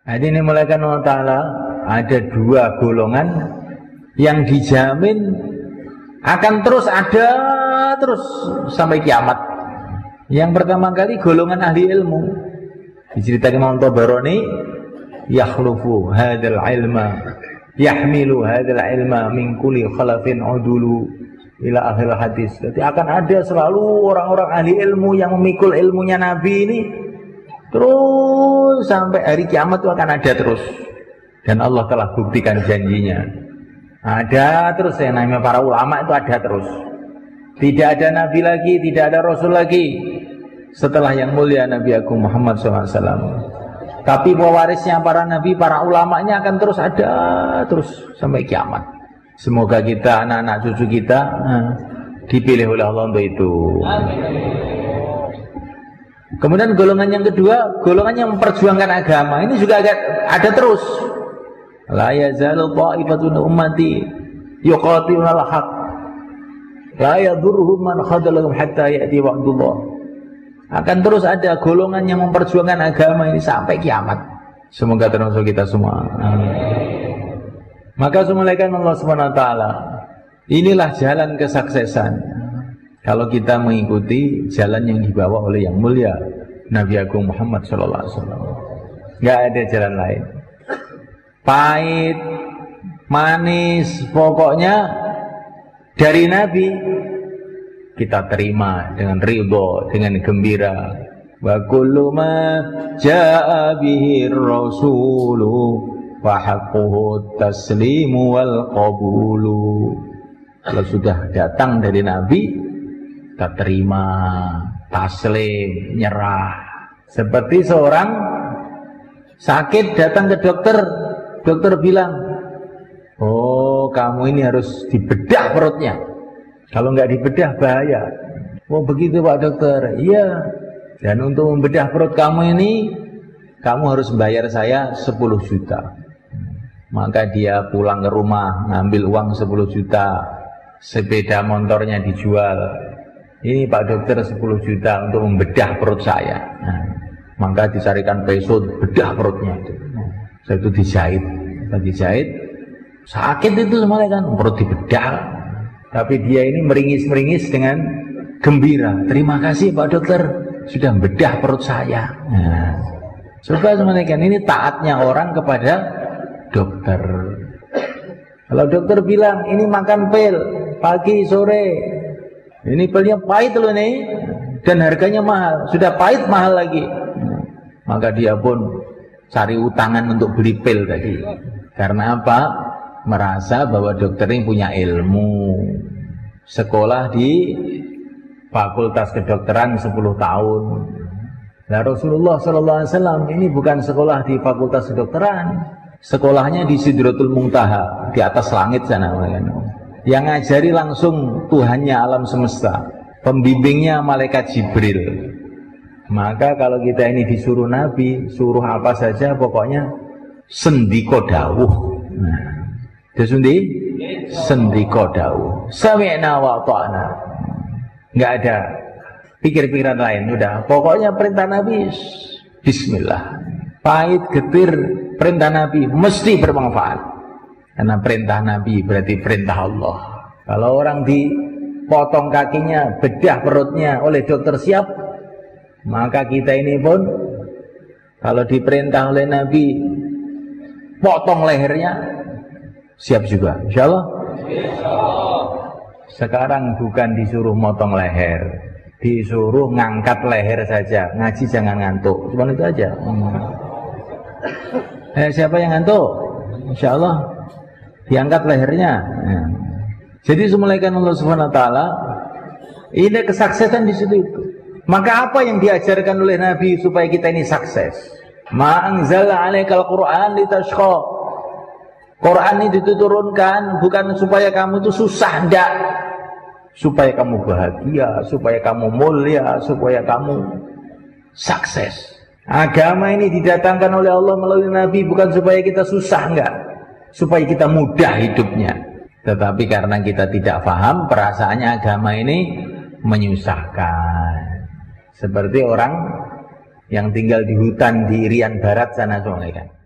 Jadi ini mulaikan Allah Ta'ala ada dua golongan yang dijamin akan terus ada terus sampai kiamat. Yang pertama kali golongan ahli ilmu. Diceritakan Imam Tabarani, yakhlufu hadzal ilma yahmilu hadzal ilma min kulli khalafin udulu ila akhir hadis. Jadi akan ada selalu orang-orang ahli ilmu yang memikul ilmunya Nabi ini terus sampai hari kiamat itu akan ada terus. Dan Allah telah buktikan janjinya. Ada terus yang namanya para ulama itu ada terus. Tidak ada Nabi lagi, tidak ada Rasul lagi setelah yang mulia Nabi Agung Muhammad SAW. Tapi pewarisnya para Nabi, para ulamanya akan terus ada terus sampai kiamat. Semoga kita, anak-anak cucu kita dipilih oleh Allah untuk itu. Kemudian golongan yang kedua, golongan yang memperjuangkan agama. Ini juga ada terus. La yazalu ta'ifatun ummati yuqatiluna al-haq la yadurruhum man khadalahum hatta ya'ti wa'dullah. Akan terus ada golongan yang memperjuangkan agama ini sampai kiamat. Semoga termasuk kita semua. Maka semulaikan Allah SWT, inilah jalan kesuksesan. Kalau kita mengikuti jalan yang dibawa oleh yang mulia Nabi Agung Muhammad SAW. Gak ada jalan lain. Pahit, manis, pokoknya dari Nabi kita terima dengan ridho, dengan gembira. Wa kullu ma jaa bihi rasulu fa haqquhu taslimu wal qabulu. Kalau sudah datang dari Nabi, kita terima, taslim, nyerah. Seperti seorang sakit datang ke dokter, dokter bilang, oh kamu ini harus dibedah perutnya. Kalau nggak dibedah bahaya. Oh begitu Pak Dokter. Iya. Dan untuk membedah perut kamu ini, kamu harus bayar saya 10 juta. Maka dia pulang ke rumah, ngambil uang 10 juta. Sepeda motornya dijual. Ini Pak Dokter 10 juta untuk membedah perut saya. Nah, maka dicarikan peso, bedah perutnya itu. Saya itu dijahit. Dijahit. Sakit itu semuanya kan, perut dibedah. Tapi dia ini meringis-meringis dengan gembira. Terima kasih Pak Dokter sudah bedah perut saya. Nah, coba semuanya kan, ini taatnya orang kepada dokter. Kalau dokter bilang ini makan pil pagi sore, ini pilnya pahit loh nih, dan harganya mahal. Sudah pahit mahal lagi. Nah, maka dia pun cari utangan untuk beli pil tadi. Karena apa? Merasa bahwa dokter ini punya ilmu, sekolah di fakultas kedokteran 10 tahun. Nah Rasulullah SAW ini bukan sekolah di fakultas kedokteran, sekolahnya di Sidratul Muntaha, di atas langit sana. Yang ngajari langsung Tuhannya alam semesta, pembimbingnya malaikat Jibril. Maka kalau kita ini disuruh Nabi, suruh apa saja pokoknya sendiko dawuh. Nah, Desundi sendiko dawuh. Sami'na wa ta'na. Enggak ada pikir-pikiran lain, udah. Pokoknya perintah Nabi bismillah. Pahit getir perintah Nabi mesti bermanfaat. Karena perintah Nabi berarti perintah Allah. Kalau orang dipotong kakinya, bedah perutnya oleh dokter siap, maka kita ini pun kalau diperintah oleh Nabi potong lehernya, siap juga, insya Allah. Sekarang bukan disuruh motong leher, disuruh ngangkat leher saja. Ngaji jangan ngantuk, cuma itu aja. Siapa yang ngantuk? Insya Allah diangkat lehernya. Jadi semulaikan Allah Subhanahu Wa Taala, ini kesuksesan di situ itu. Maka apa yang diajarkan oleh Nabi supaya kita ini sukses? Ma anzala 'alaikal Qur'an litashqa. Quran ini diturunkan bukan supaya kamu itu susah, enggak. Supaya kamu bahagia, supaya kamu mulia, supaya kamu sukses. Agama ini didatangkan oleh Allah melalui Nabi bukan supaya kita susah, enggak. Supaya kita mudah hidupnya. Tetapi karena kita tidak paham, perasaannya agama ini menyusahkan. Seperti orang yang tinggal di hutan di Irian Barat sana, kan.